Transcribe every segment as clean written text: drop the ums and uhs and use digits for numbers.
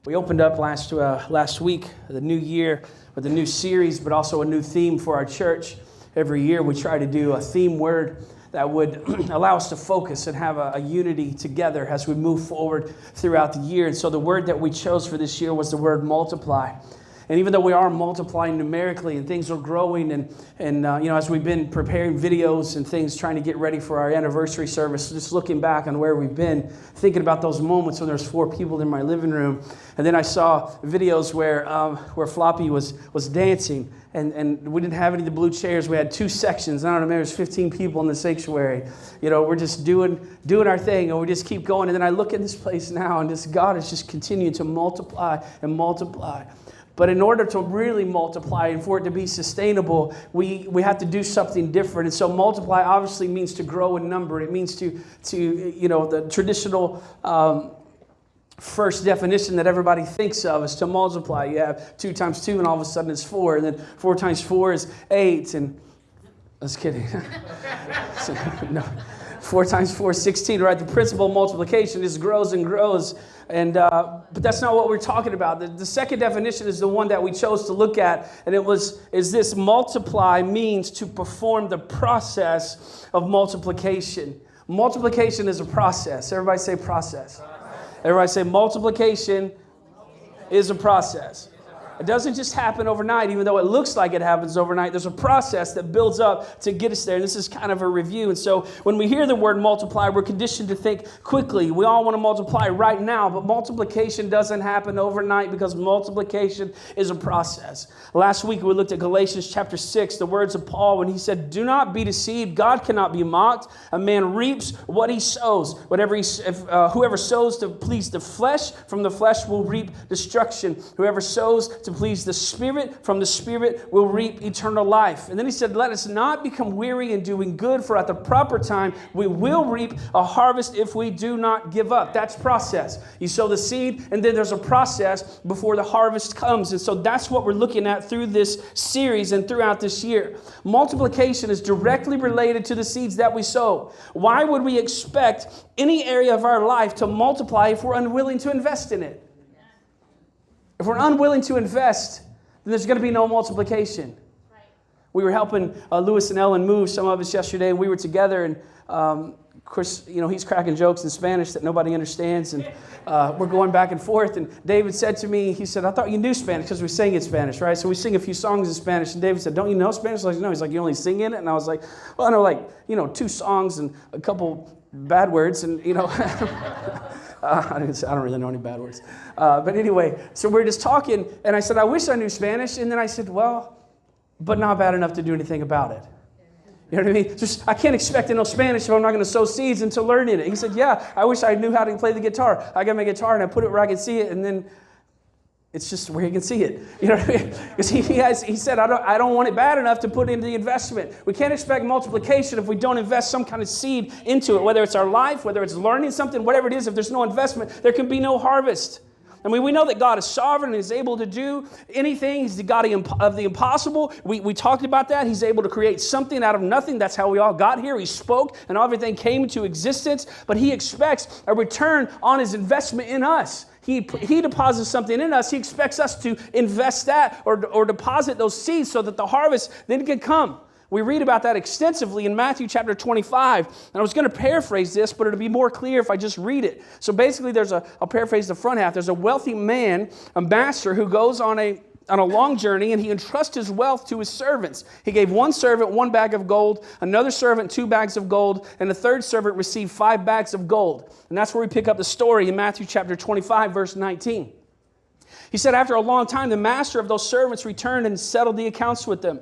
We opened up last week, the new year, with a new series, but also a new theme for our church. Every year we try to do a theme word that would allow us to focus and have a unity together as we move forward throughout the year. And so the word that we chose for this year was the word multiply. And even though we are multiplying numerically and things are growing and as we've been preparing videos and things, trying to get ready for our anniversary service, just looking back on where we've been, thinking about those moments when there's 4 people in my living room. And then I saw videos where Floppy was dancing and we didn't have any of the blue chairs. We had 2 sections. I don't know, maybe there's 15 people in the sanctuary. You know, we're just doing our thing and we just keep going. And then I look at this place now and this God is just continuing to multiply and multiply. But in order to really multiply and for it to be sustainable, we have to do something different. And so multiply obviously means to grow in number. It means to the traditional first definition that everybody thinks of is to multiply. You have 2 times 2 and all of a sudden it's 4. And then 4 times 4 is 8. And I was kidding. No. 4 times 4 is 16, right? The principle of multiplication just grows and grows. And but that's not what we're talking about. The second definition is the one that we chose to look at. And is this multiply means to perform the process of multiplication. Multiplication is a process. Everybody say process. Everybody say multiplication is a process. It doesn't just happen overnight, even though it looks like it happens overnight. There's a process that builds up to get us there. And this is kind of a review. And so when we hear the word multiply, we're conditioned to think quickly. We all want to multiply right now, but multiplication doesn't happen overnight because multiplication is a process. Last week, we looked at Galatians chapter 6, the words of Paul when he said, "Do not be deceived. God cannot be mocked. A man reaps what he sows. Whoever sows to please the flesh, from the flesh will reap destruction. Whoever sows to please the Spirit, from the Spirit will reap eternal life." And then he said, "Let us not become weary in doing good, for at the proper time we will reap a harvest if we do not give up." That's process. You sow the seed, and then there's a process before the harvest comes. And so that's what we're looking at through this series and throughout this year. Multiplication is directly related to the seeds that we sow. Why would we expect any area of our life to multiply if we're unwilling to invest in it? If we're unwilling to invest, then there's going to be no multiplication. Right. We were helping Lewis and Ellen move, some of us yesterday, and we were together, and of course, he's cracking jokes in Spanish that nobody understands, and we're going back and forth, and David said to me, he said, "I thought you knew Spanish," because we sing in Spanish, right? So we sing a few songs in Spanish, and David said, "Don't you know Spanish?" I was like, "No." He's like, "You only sing in it?" And I was like, "Well, I know 2 songs and a couple bad words, and I don't really know any bad words. But anyway, so we're just talking, and I said, "I wish I knew Spanish." And then I said, "Well, but not bad enough to do anything about it." You know what I mean? Just, I can't expect to know Spanish if I'm not going to sow seeds into learning it. He said, "Yeah, I wish I knew how to play the guitar. I got my guitar and I put it where I can see it, and then it's just where you can see it." You know what I mean? Because he said, I don't want it bad enough to put into the investment. We can't expect multiplication if we don't invest some kind of seed into it, whether it's our life, whether it's learning something, whatever it is. If there's no investment, there can be no harvest. I mean, we know that God is sovereign and is able to do anything. He's the God of the impossible. We talked about that. He's able to create something out of nothing. That's how we all got here. He spoke and everything came into existence. But he expects a return on his investment in us. He deposits something in us. He expects us to invest that or deposit those seeds so that the harvest then can come. We read about that extensively in Matthew chapter 25. And I was going to paraphrase this, but it'll be more clear if I just read it. So basically, I'll paraphrase the front half. There's a wealthy man, a master, who goes on a long journey, and he entrusts his wealth to his servants. He gave one servant 1 bag of gold, another servant 2 bags of gold, and the third servant received 5 bags of gold. And that's where we pick up the story in Matthew chapter 25, verse 19. He said, "After a long time, the master of those servants returned and settled the accounts with them.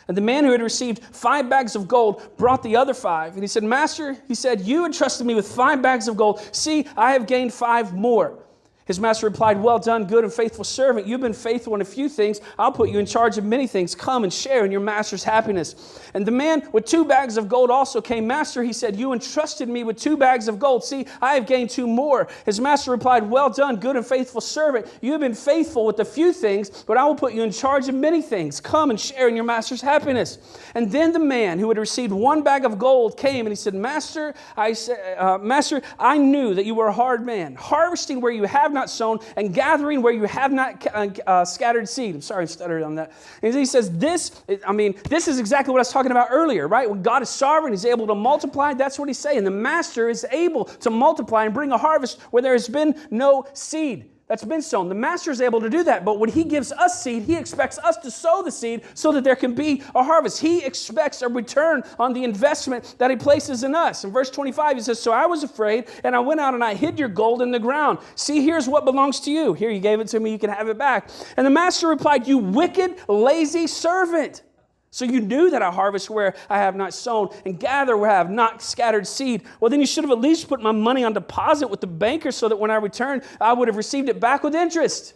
And the man who had received 5 bags of gold brought the other 5. And he said, 'Master,' he said, 'you entrusted me with 5 bags of gold. See, I have gained 5 more.' His master replied, 'Well done, good and faithful servant. You've been faithful in a few things. I'll put you in charge of many things. Come and share in your master's happiness.' And the man with 2 bags of gold also came. 'Master,' he said, 'you entrusted me with 2 bags of gold. See, I have gained 2 more.' His master replied, 'Well done, good and faithful servant. You have been faithful with a few things, but I will put you in charge of many things. Come and share in your master's happiness.' And then the man who had received 1 bag of gold came and he said, 'Master, I knew that you were a hard man, harvesting where you have not not sown, and gathering where you have not scattered seed. I'm sorry, I stuttered on that. And he says this is exactly what I was talking about earlier, right? When God is sovereign, he's able to multiply. That's what he's saying. The master is able to multiply and bring a harvest where there has been no seed that's been sown. The master is able to do that, but when he gives us seed, he expects us to sow the seed so that there can be a harvest. He expects a return on the investment that he places in us. In verse 25, he says, so I was afraid, and I went out and I hid your gold in the ground. See, here's what belongs to you. Here, you gave it to me, you can have it back. And the master replied, you wicked, lazy servant. So you knew that I harvest where I have not sown and gather where I have not scattered seed. Well, then you should have at least put my money on deposit with the banker so that when I return, I would have received it back with interest.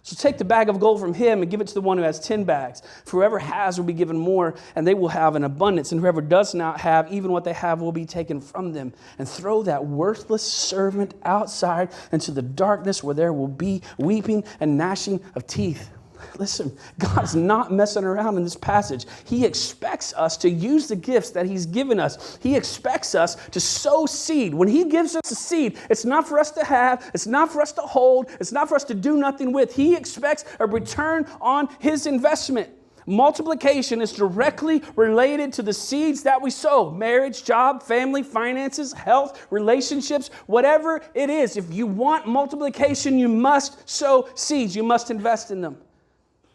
So take the bag of gold from him and give it to the one who has 10 bags. For whoever has will be given more, and they will have an abundance. And whoever does not have, even what they have will be taken from them. And throw that worthless servant outside into the darkness where there will be weeping and gnashing of teeth. Listen, God's not messing around in this passage. He expects us to use the gifts that he's given us. He expects us to sow seed. When he gives us a seed, it's not for us to have, it's not for us to hold, it's not for us to do nothing with. He expects a return on his investment. Multiplication is directly related to the seeds that we sow. Marriage, job, family, finances, health, relationships, whatever it is. If you want multiplication, you must sow seeds. You must invest in them.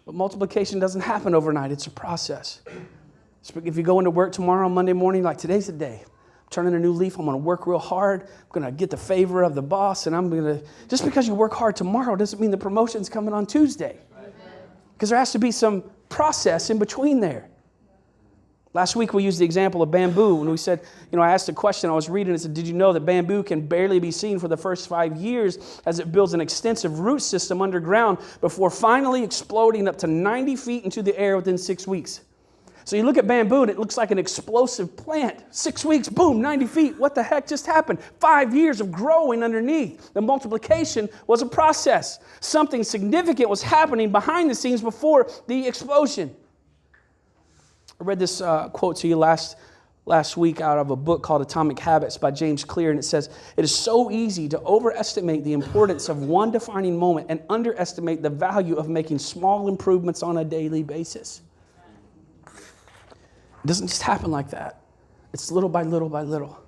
But multiplication doesn't happen overnight. It's a process. So if you go into work tomorrow, Monday morning, like today's the day. I'm turning a new leaf. I'm going to work real hard. I'm going to get the favor of the boss. And I'm going to, just because you work hard tomorrow doesn't mean the promotion's coming on Tuesday. Because there has to be some process in between there. Last week we used the example of bamboo when we said, I asked a question, I was reading, it said, did you know that bamboo can barely be seen for the first 5 years as it builds an extensive root system underground before finally exploding up to 90 feet into the air within 6 weeks? So you look at bamboo and it looks like an explosive plant. 6 weeks, boom, 90 feet. What the heck just happened? 5 years of growing underneath. The multiplication was a process. Something significant was happening behind the scenes before the explosion. I read this quote to you last week out of a book called Atomic Habits by James Clear, and it says, it is so easy to overestimate the importance of one defining moment and underestimate the value of making small improvements on a daily basis. It doesn't just happen like that. It's little by little by little.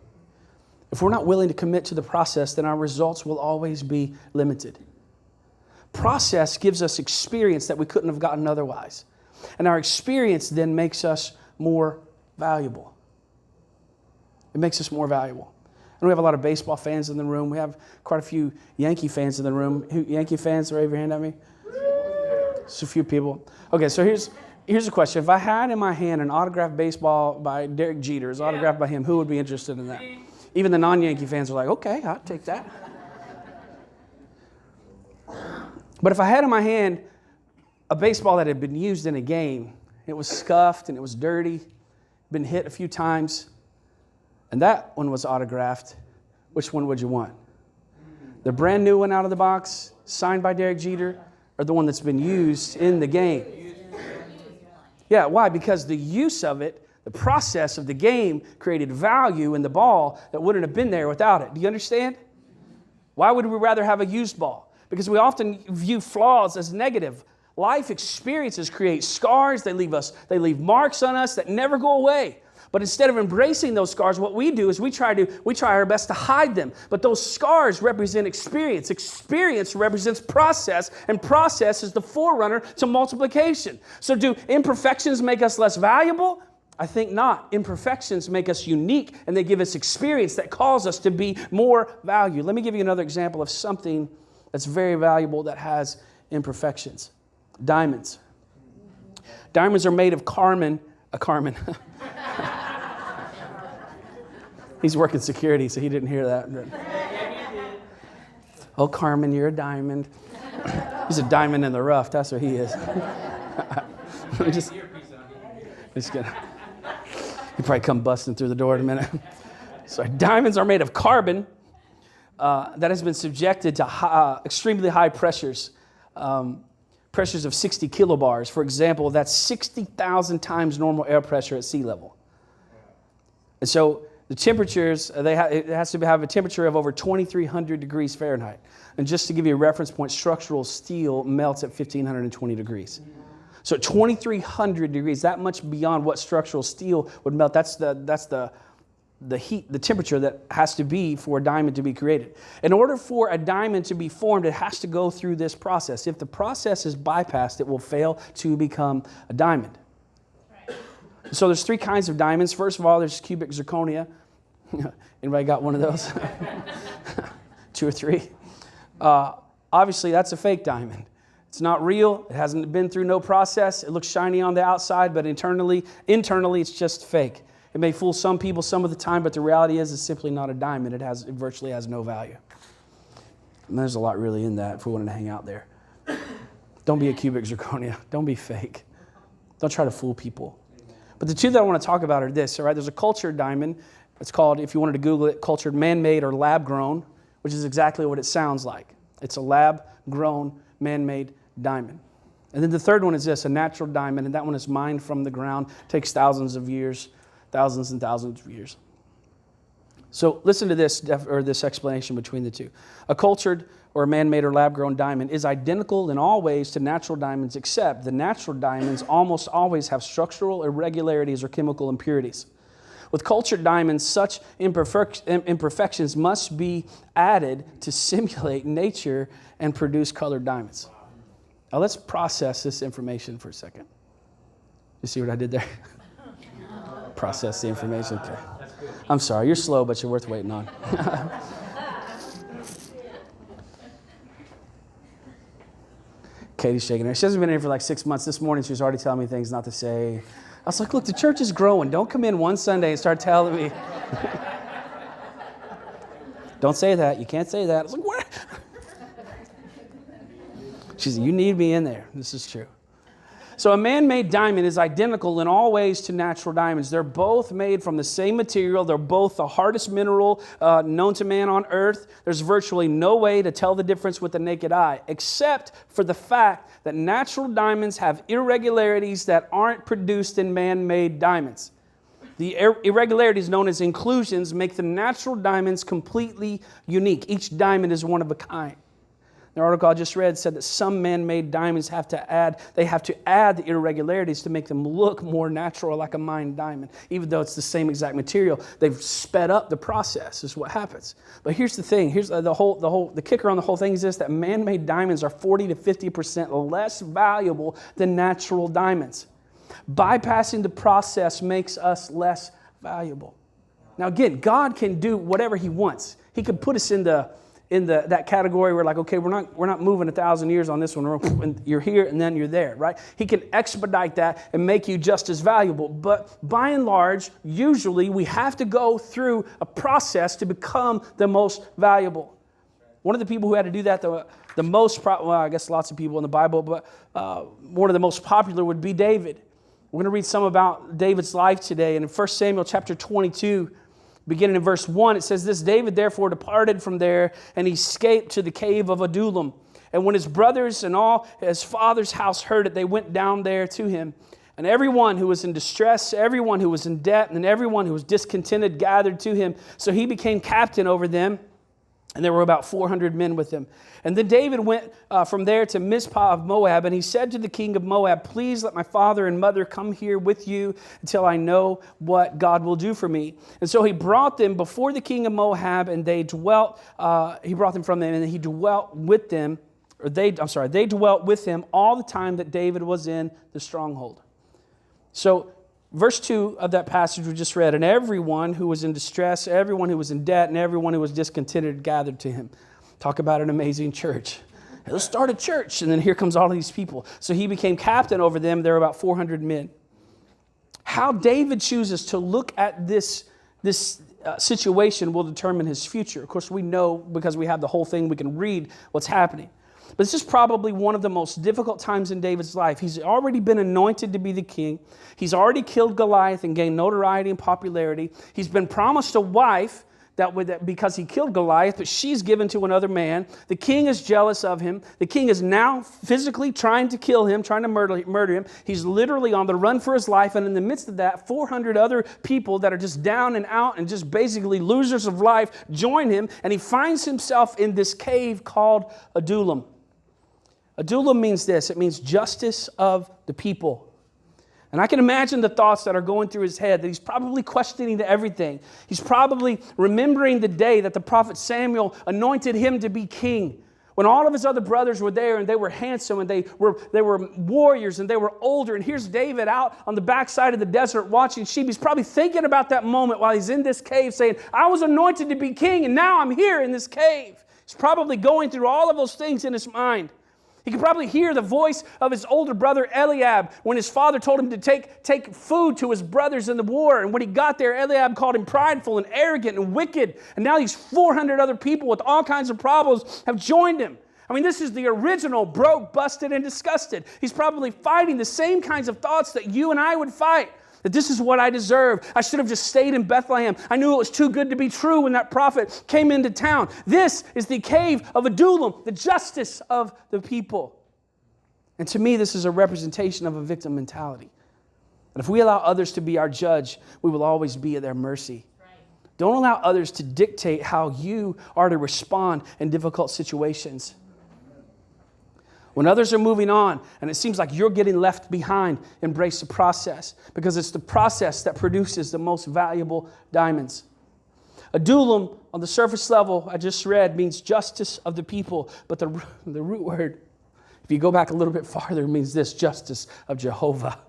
If we're not willing to commit to the process, then our results will always be limited. Process gives us experience that we couldn't have gotten otherwise. And our experience then makes us more valuable. It makes us more valuable. And we have a lot of baseball fans in the room. We have quite a few Yankee fans in the room. Yankee fans, raise your hand at me. Just a few people. Okay, so here's a question. If I had in my hand an autographed baseball by Derek Jeter, autographed by him, who would be interested in that? Even the non-Yankee fans are like, okay, I'll take that. But if I had in my hand a baseball that had been used in a game, it was scuffed and it was dirty, been hit a few times, and that one was autographed, which one would you want? The brand new one out of the box, signed by Derek Jeter, or the one that's been used in the game? Yeah, why? Because the use of it, the process of the game created value in the ball that wouldn't have been there without it. Do you understand? Why would we rather have a used ball? Because we often view flaws as negative. Life experiences create scars. They leave marks on us that never go away. But instead of embracing those scars, what we do is we try our best to hide them. But those scars represent experience. Experience represents process, and process is the forerunner to multiplication. So do imperfections make us less valuable? I think not. Imperfections make us unique, and they give us experience that calls us to be more valued. Let me give you another example of something that's very valuable that has imperfections. Diamonds. Diamonds are made of Carmen. He's working security, so he didn't hear that. Oh, Carmen, you're a diamond. He's a diamond in the rough. That's what he is. just kidding. He'll probably come busting through the door in a minute. So diamonds are made of carbon that has been subjected to extremely high pressures. Pressures of 60 kilobars. For example, that's 60,000 times normal air pressure at sea level. And so The temperatures, it has to have a temperature of over 2,300 degrees Fahrenheit. And just to give you a reference point, structural steel melts at 1,520 degrees. So 2,300 degrees, that much beyond what structural steel would melt. That's the heat, the temperature that has to be for a diamond to be created. In order for a diamond to be formed, it has to go through this process. If the process is bypassed, it will fail to become a diamond. So there's three kinds of diamonds. First of all, there's cubic zirconia. Anybody got one of those? 2 or 3. Obviously, that's a fake diamond. It's not real. It hasn't been through no process. It looks shiny on the outside, but internally, it's just fake. It may fool some people some of the time, but the reality is it's simply not a diamond. It virtually has no value. And there's a lot really in that if we wanted to hang out there. Don't be a cubic zirconia. Don't be fake. Don't try to fool people. But the two that I want to talk about are this, all right? There's a cultured diamond. It's called, if you wanted to Google it, cultured man-made or lab-grown, which is exactly what it sounds like. It's a lab-grown, man-made diamond. And then the third one is this, a natural diamond, and that one is mined from the ground. It takes thousands of years, thousands and thousands of years. So listen to this explanation between the two. A cultured or a man-made or lab-grown diamond is identical in all ways to natural diamonds, except the natural diamonds almost always have structural irregularities or chemical impurities. With cultured diamonds, such imperfections must be added to simulate nature and produce colored diamonds. Now let's process this information for a second. You see what I did there? Process the information. Okay. I'm sorry, you're slow, but you're worth waiting on. Katie's shaking her. She hasn't been in here for like 6 months. This morning she was already telling me things not to say. I was like, look, the church is growing. Don't come in one Sunday and start telling me. Don't say that. You can't say that. I was like, what? She said, you need me in there. This is true. So a man-made diamond is identical in all ways to natural diamonds. They're both made from the same material. They're both the hardest mineral known to man on earth. There's virtually no way to tell the difference with the naked eye, except for the fact that natural diamonds have irregularities that aren't produced in man-made diamonds. The irregularities known as inclusions make the natural diamonds completely unique. Each diamond is one of a kind. The article I just read said that some man-made diamonds have to add the irregularities to make them look more natural, like a mined diamond. Even though it's the same exact material, they've sped up the process, is what happens. But here's the thing, here's the kicker on the whole thing is this, that man-made diamonds are 40 to 50% less valuable than natural diamonds. Bypassing the process makes us less valuable. Now again, God can do whatever He wants. He could put us in that category where like, okay, we're not moving 1,000 years on this one, and you're here and then you're there, right? He can expedite that and make you just as valuable. But by and large, usually we have to go through a process to become the most valuable. One of the people who had to do that, the most, well, I guess lots of people in the Bible, but one of the most popular would be David. We're going to read some about David's life today. And in 1 Samuel chapter 22, beginning in verse 1, it says this, David therefore departed from there, and he escaped to the cave of Adullam. And when his brothers and all his father's house heard it, they went down there to him. And everyone who was in distress, everyone who was in debt, and everyone who was discontented gathered to him. So he became captain over them, and there were about 400 men with him. And then David went from there to Mizpah of Moab, and he said to the king of Moab, please let my father and mother come here with you until I know what God will do for me. And so he brought them before the king of Moab, and they dwelt, he brought them from them, and he dwelt with them, they dwelt with him all the time that David was in the stronghold. So verse 2 of that passage we just read, and everyone who was in distress, everyone who was in debt, and everyone who was discontented gathered to him. Talk about an amazing church. Let's start a church. And then here comes all of these people. So he became captain over them. There were about 400 men. How David chooses to look at this situation will determine his future. Of course, we know because we have the whole thing, we can read what's happening. But this is probably one of the most difficult times in David's life. He's already been anointed to be the king. He's already killed Goliath and gained notoriety and popularity. He's been promised a wife because he killed Goliath, but she's given to another man. The king is jealous of him. The king is now physically trying to kill him, trying to murder him. He's literally on the run for his life. And in the midst of that, 400 other people that are just down and out and just basically losers of life join him. And he finds himself in this cave called Adullam. Adullam means this. It means justice of the people. And I can imagine the thoughts that are going through his head, that he's probably questioning everything. He's probably remembering the day that the prophet Samuel anointed him to be king. When all of his other brothers were there and they were handsome and they were warriors and they were older. And here's David out on the backside of the desert watching sheep. He's probably thinking about that moment while he's in this cave saying, I was anointed to be king and now I'm here in this cave. He's probably going through all of those things in his mind. He could probably hear the voice of his older brother Eliab when his father told him to take food to his brothers in the war. And when he got there, Eliab called him prideful and arrogant and wicked. And now these 400 other people with all kinds of problems have joined him. I mean, this is the original broke, busted, and disgusted. He's probably fighting the same kinds of thoughts that you and I would fight. That this is what I deserve. I should have just stayed in Bethlehem. I knew it was too good to be true when that prophet came into town. This is the cave of Adullam, the justice of the people. And to me, this is a representation of a victim mentality. And if we allow others to be our judge, we will always be at their mercy. Right. Don't allow others to dictate how you are to respond in difficult situations. When others are moving on and it seems like you're getting left behind, embrace the process, because it's the process that produces the most valuable diamonds. Adullam, on the surface level, I just read, means justice of the people. But the root word, if you go back a little bit farther, means this, justice of Jehovah.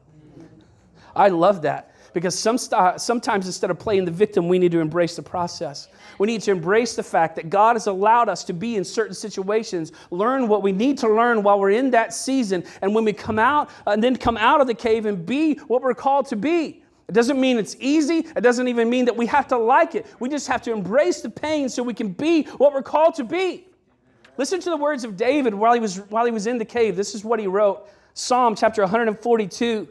I love that. Because sometimes instead of playing the victim, we need to embrace the process. We need to embrace the fact that God has allowed us to be in certain situations, learn what we need to learn while we're in that season, and when we come out, and then come out of the cave and be what we're called to be. It doesn't mean it's easy. It doesn't even mean that we have to like it. We just have to embrace the pain so we can be what we're called to be. Listen to the words of David while he was in the cave. This is what he wrote. Psalm chapter 142.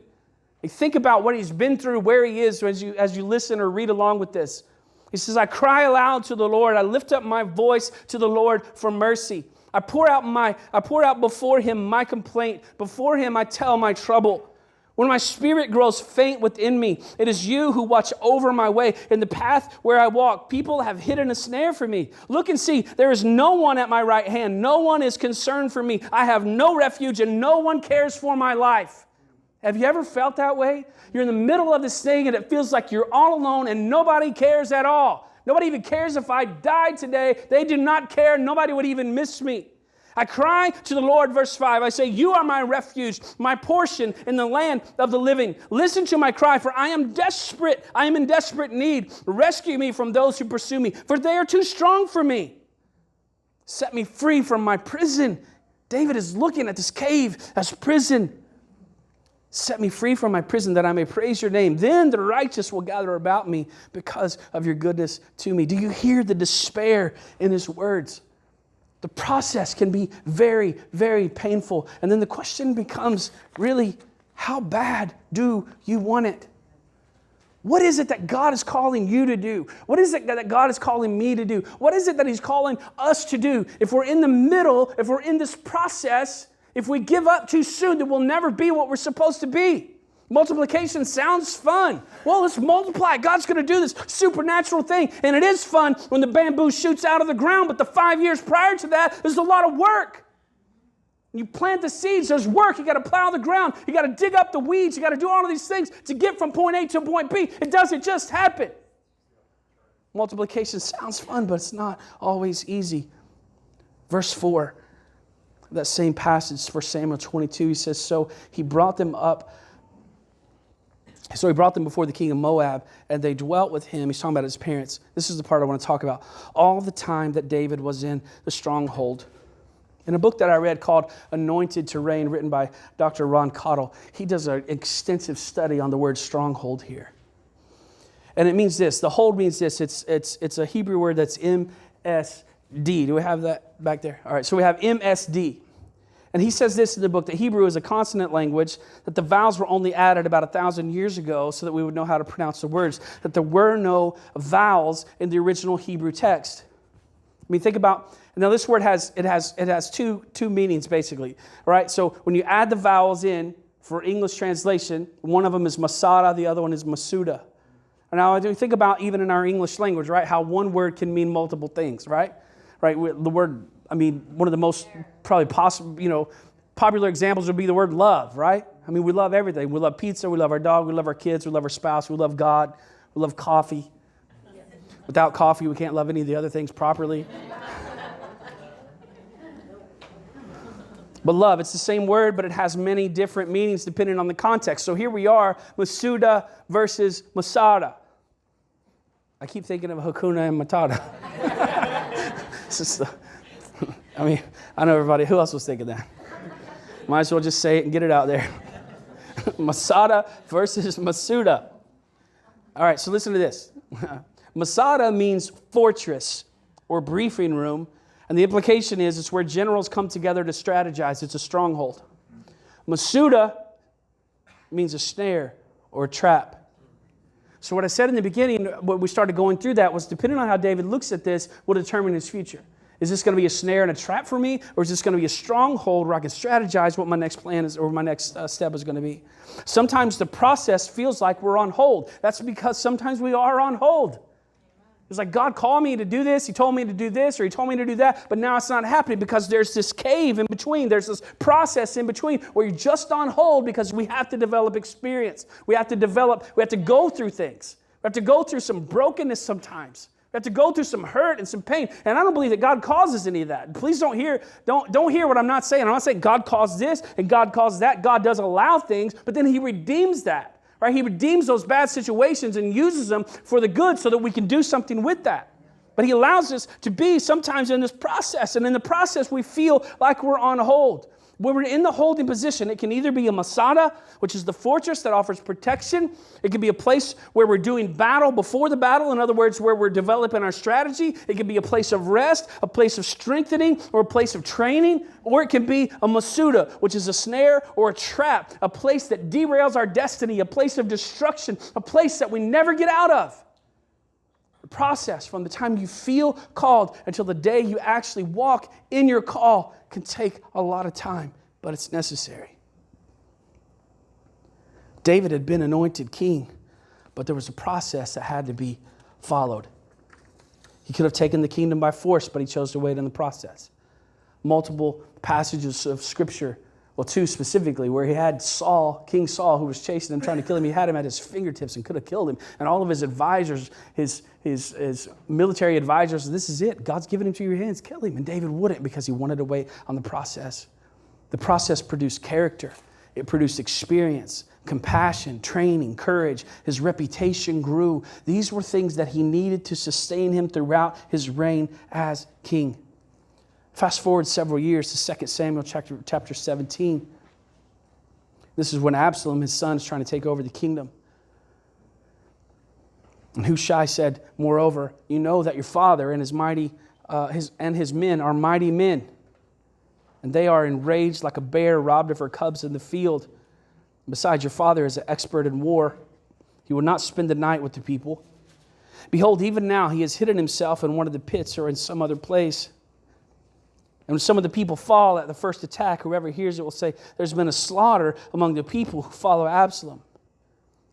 Think about what he's been through, where he is as you listen or read along with this. He says, I cry aloud to the Lord. I lift up my voice to the Lord for mercy. I pour out before him my complaint. Before him I tell my trouble. When my spirit grows faint within me, it is you who watch over my way. In the path where I walk, people have hidden a snare for me. Look and see, there is no one at my right hand. No one is concerned for me. I have no refuge and no one cares for my life. Have you ever felt that way? You're in the middle of this thing and it feels like you're all alone and nobody cares at all. Nobody even cares if I died today. They do not care. Nobody would even miss me. I cry to the Lord, verse 5. I say, you are my refuge, my portion in the land of the living. Listen to my cry, for I am desperate. I am in desperate need. Rescue me from those who pursue me, for they are too strong for me. Set me free from my prison. David is looking at this cave as prison. Set me free from my prison that I may praise your name. Then the righteous will gather about me because of your goodness to me. Do you hear the despair in his words? The process can be very, very painful. And then the question becomes really, how bad do you want it? What is it that God is calling you to do? What is it that God is calling me to do? What is it that he's calling us to do? If we're in the middle, if we're in this process, if we give up too soon, then we'll never be what we're supposed to be. Multiplication sounds fun. Well, let's multiply. God's going to do this supernatural thing. And it is fun when the bamboo shoots out of the ground. But the 5 years prior to that, there's a lot of work. You plant the seeds, there's work. You got to plow the ground. You got to dig up the weeds. You got to do all of these things to get from point A to point B. It doesn't just happen. Multiplication sounds fun, but it's not always easy. Verse 4. That same passage for Samuel 22, he says, So he brought them before the king of Moab, and they dwelt with him. He's talking about his parents. This is the part I want to talk about. All the time that David was in the stronghold. In a book that I read called Anointed to Reign, written by Dr. Ron Cottle, he does an extensive study on the word stronghold here. And it means this. The hold means this. It's a Hebrew word that's MSD. Do we have that back there? All right, so we have MSD. And he says this in the book, that Hebrew is a consonant language, that the vowels were only added about 1,000 years ago so that we would know how to pronounce the words, that there were no vowels in the original Hebrew text. I mean, think about, now this word has two meanings basically, all right? So when you add the vowels in for English translation, one of them is Masada, the other one is Masuda. Now, I do think about even in our English language, right, how one word can mean multiple things, right? Right, the word, I mean, one of the most probably possible, popular examples would be the word love, right? I mean, we love everything. We love pizza, we love our dog, we love our kids, we love our spouse, we love God, we love coffee. Without coffee, we can't love any of the other things properly. But love, it's the same word, but it has many different meanings depending on the context. So here we are, Masuda versus Masada. I keep thinking of Hakuna and Matata. I know everybody. Who else was thinking that? Might as well just say it and get it out there. Masada versus Masuda. All right, so listen to this. Masada means fortress or briefing room, and the implication is it's where generals come together to strategize. It's a stronghold. Masuda means a snare or a trap. So what I said in the beginning, when we started going through that, was depending on how David looks at this, will determine his future. Is this going to be a snare and a trap for me, or is this going to be a stronghold where I can strategize what my next plan is or my next step is going to be? Sometimes the process feels like we're on hold. That's because sometimes we are on hold. It's like God called me to do this, He told me to do this, or He told me to do that, but now it's not happening because there's this cave in between. There's this process in between where you're just on hold because we have to develop experience. We have to go through things. We have to go through some brokenness sometimes. We have to go through some hurt and some pain. And I don't believe that God causes any of that. Please don't hear what I'm not saying. I'm not saying God caused this and God caused that. God does allow things, but then He redeems that. Right? He redeems those bad situations and uses them for the good so that we can do something with that. But He allows us to be sometimes in this process. And in the process, we feel like we're on hold. When we're in the holding position, it can either be a Masada, which is the fortress that offers protection. It can be a place where we're doing battle before the battle. In other words, where we're developing our strategy. It can be a place of rest, a place of strengthening, or a place of training. Or it can be a Masuda, which is a snare or a trap, a place that derails our destiny, a place of destruction, a place that we never get out of. The process from the time you feel called until the day you actually walk in your call can take a lot of time, but it's necessary. David had been anointed king, but there was a process that had to be followed. He could have taken the kingdom by force, but he chose to wait in the process. Multiple passages of Scripture, well, two specifically, where he had Saul, King Saul, who was chasing him, trying to kill him. He had him at his fingertips and could have killed him. And all of his advisors, his military advisors, this is it. God's given him to your hands. Kill him. And David wouldn't because he wanted to wait on the process. The process produced character. It produced experience, compassion, training, courage. His reputation grew. These were things that he needed to sustain him throughout his reign as king. Fast forward several years to 2 Samuel chapter 17. This is when Absalom, his son, is trying to take over the kingdom. And Hushai said, moreover, you know that your father and his men are mighty men. And they are enraged like a bear robbed of her cubs in the field. Besides, your father is an expert in war. He will not spend the night with the people. Behold, even now he has hidden himself in one of the pits or in some other place. And when some of the people fall at the first attack, whoever hears it will say, there's been a slaughter among the people who follow Absalom.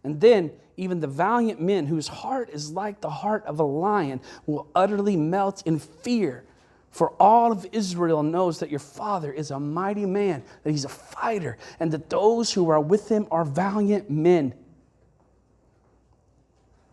And then even the valiant men whose heart is like the heart of a lion will utterly melt in fear. For all of Israel knows that your father is a mighty man, that he's a fighter, and that those who are with him are valiant men.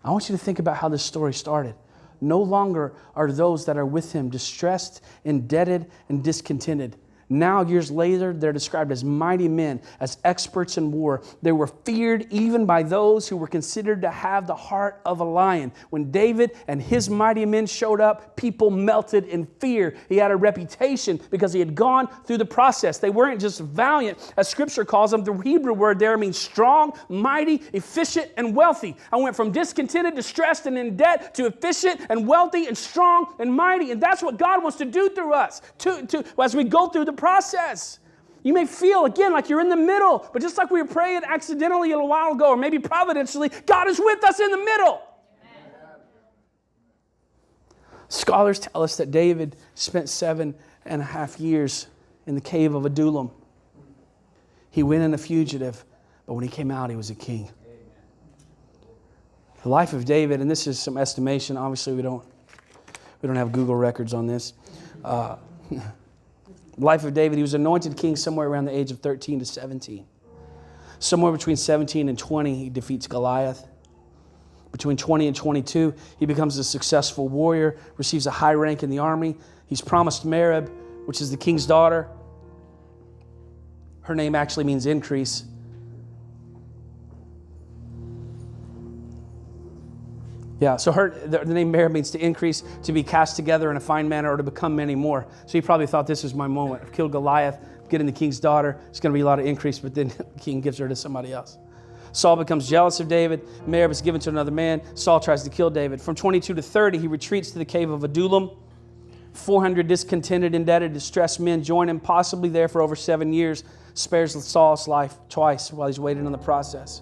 I want you to think about how this story started. No longer are those that are with him distressed, indebted, and discontented. Now, years later, they're described as mighty men, as experts in war. They were feared even by those who were considered to have the heart of a lion. When David and his mighty men showed up, people melted in fear. He had a reputation because he had gone through the process. They weren't just valiant, as Scripture calls them. The Hebrew word there means strong, mighty, efficient, and wealthy. I went from discontented, distressed, and in debt to efficient and wealthy and strong and mighty. And that's what God wants to do through us as we go through the process. You may feel, again, like you're in the middle, but just like we were praying accidentally a little while ago, or maybe providentially, God is with us in the middle. Scholars tell us that David spent 7.5 years in the cave of Adullam. He went in a fugitive, but when he came out, he was a king. The life of David, and this is some estimation. Obviously, we don't have Google records on this. The life of David, he was anointed king somewhere around the age of 13 to 17. Somewhere between 17 and 20, he defeats Goliath. Between 20 and 22, he becomes a successful warrior, receives a high rank in the army. He's promised Merab, which is the king's daughter. Her name actually means increase. Yeah, so the name Merab means to increase, to be cast together in a fine manner, or to become many more. So he probably thought, this is my moment. I've killed Goliath, getting the king's daughter. It's going to be a lot of increase, but then the king gives her to somebody else. Saul becomes jealous of David. Merab is given to another man. Saul tries to kill David. From 22 to 30, he retreats to the cave of Adullam. 400 discontented, indebted, distressed men join him, possibly there for over 7 years. Spares Saul's life twice while he's waiting on the process.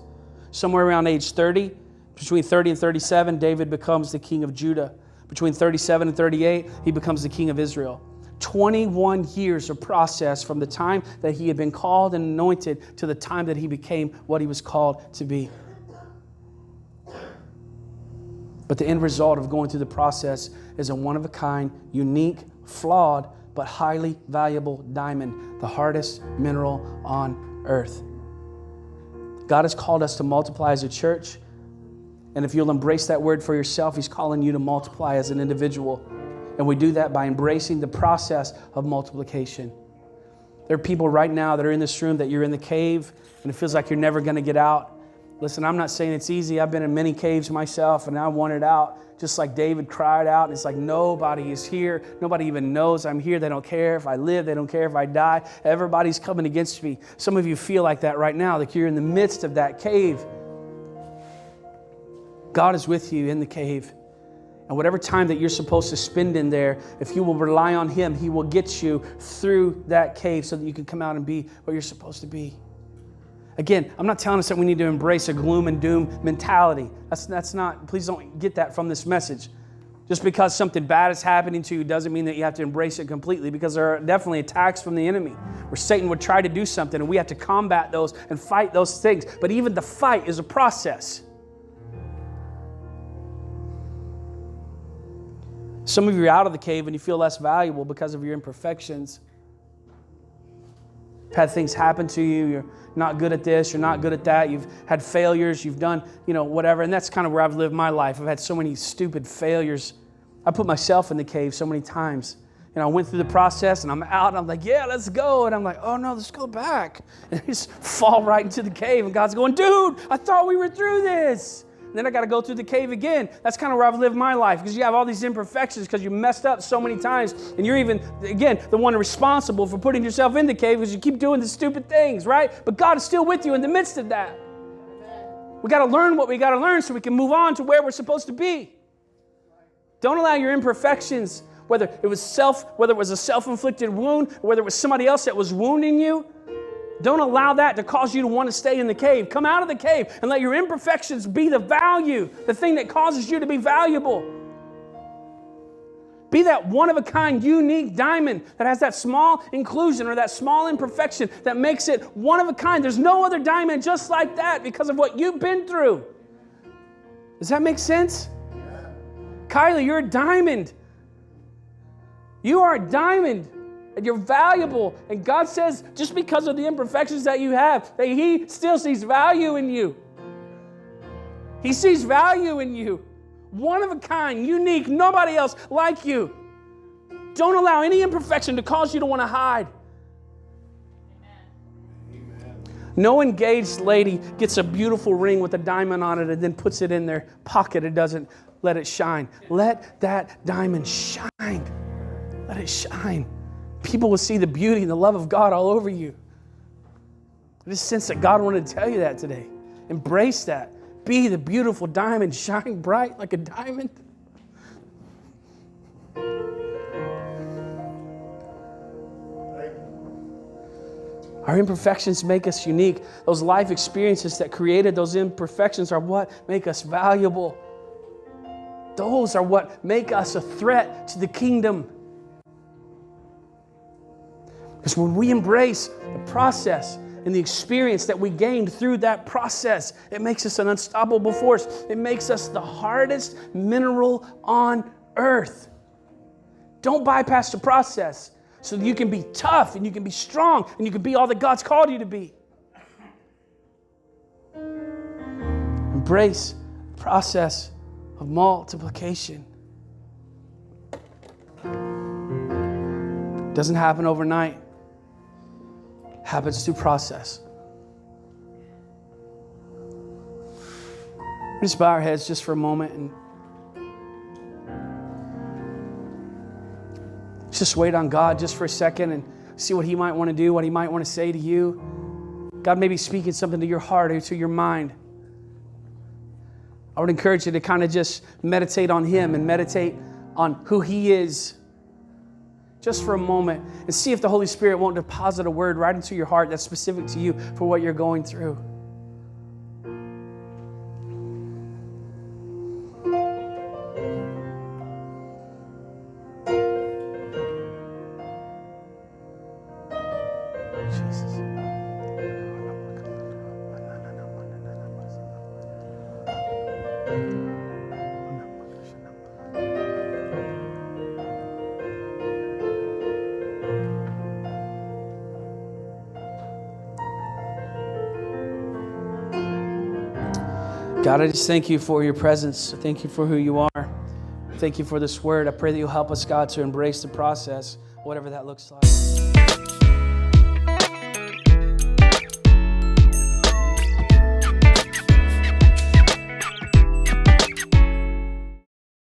Somewhere around age 30, between 30 and 37, David becomes the king of Judah. Between 37 and 38, he becomes the king of Israel. 21 years of process from the time that he had been called and anointed to the time that he became what he was called to be. But the end result of going through the process is a one-of-a-kind, unique, flawed, but highly valuable diamond, the hardest mineral on earth. God has called us to multiply as a church. And if you'll embrace that word for yourself, He's calling you to multiply as an individual. And we do that by embracing the process of multiplication. There are people right now that are in this room that you're in the cave and it feels like you're never going to get out. Listen, I'm not saying it's easy. I've been in many caves myself and I wanted out, just like David cried out. And it's like nobody is here. Nobody even knows I'm here. They don't care if I live. They don't care if I die. Everybody's coming against me. Some of you feel like that right now, like you're in the midst of that cave. God is with you in the cave. And whatever time that you're supposed to spend in there, if you will rely on Him, He will get you through that cave so that you can come out and be what you're supposed to be. Again, I'm not telling us that we need to embrace a gloom and doom mentality. That's not, please don't get that from this message. Just because something bad is happening to you doesn't mean that you have to embrace it completely, because there are definitely attacks from the enemy where Satan would try to do something and we have to combat those and fight those things. But even the fight is a process. Some of you are out of the cave and you feel less valuable because of your imperfections. You've had things happen to you. You're not good at this. You're not good at that. You've had failures. You've done, whatever. And that's kind of where I've lived my life. I've had so many stupid failures. I put myself in the cave so many times. I went through the process and I'm out and I'm like, yeah, let's go. And I'm like, oh no, let's go back. And I just fall right into the cave and God's going, dude, I thought we were through this. And then I got to go through the cave again. That's kind of where I've lived my life, because you have all these imperfections because you messed up so many times. And you're even, again, the one responsible for putting yourself in the cave because you keep doing the stupid things, right? But God is still with you in the midst of that. We got to learn what we got to learn so we can move on to where we're supposed to be. Don't allow your imperfections, whether it was a self-inflicted wound, or whether it was somebody else that was wounding you, don't allow that to cause you to want to stay in the cave. Come out of the cave and let your imperfections be the value, the thing that causes you to be valuable. Be that one-of-a-kind, unique diamond that has that small inclusion or that small imperfection that makes it one-of-a-kind. There's no other diamond just like that because of what you've been through. Does that make sense? Yeah. Kylie, you're a diamond. You are a diamond. And you're valuable. And God says, just because of the imperfections that you have, that He still sees value in you. He sees value in you. One of a kind, unique, nobody else like you. Don't allow any imperfection to cause you to want to hide. Amen. No engaged lady gets a beautiful ring with a diamond on it and then puts it in their pocket and doesn't let it shine. Let that diamond shine. Let it shine. People will see the beauty and the love of God all over you. I just sense that God wanted to tell you that today. Embrace that. Be the beautiful diamond. Shine bright like a diamond. Our imperfections make us unique. Those life experiences that created those imperfections are what make us valuable. Those are what make us a threat to the kingdom. Because when we embrace the process and the experience that we gained through that process, it makes us an unstoppable force. It makes us the hardest mineral on earth. Don't bypass the process so that you can be tough and you can be strong and you can be all that God's called you to be. Embrace the process of multiplication. It doesn't happen overnight. It happens through process. Let's bow our heads just for a moment and just wait on God just for a second and see what He might want to do, what He might want to say to you. God may be speaking something to your heart or to your mind. I would encourage you to kind of just meditate on Him and meditate on who He is just for a moment and see if the Holy Spirit won't deposit a word right into your heart that's specific to you for what you're going through. God, I just thank you for your presence. Thank you for who you are. Thank you for this word. I pray that you'll help us, God, to embrace the process, whatever that looks like.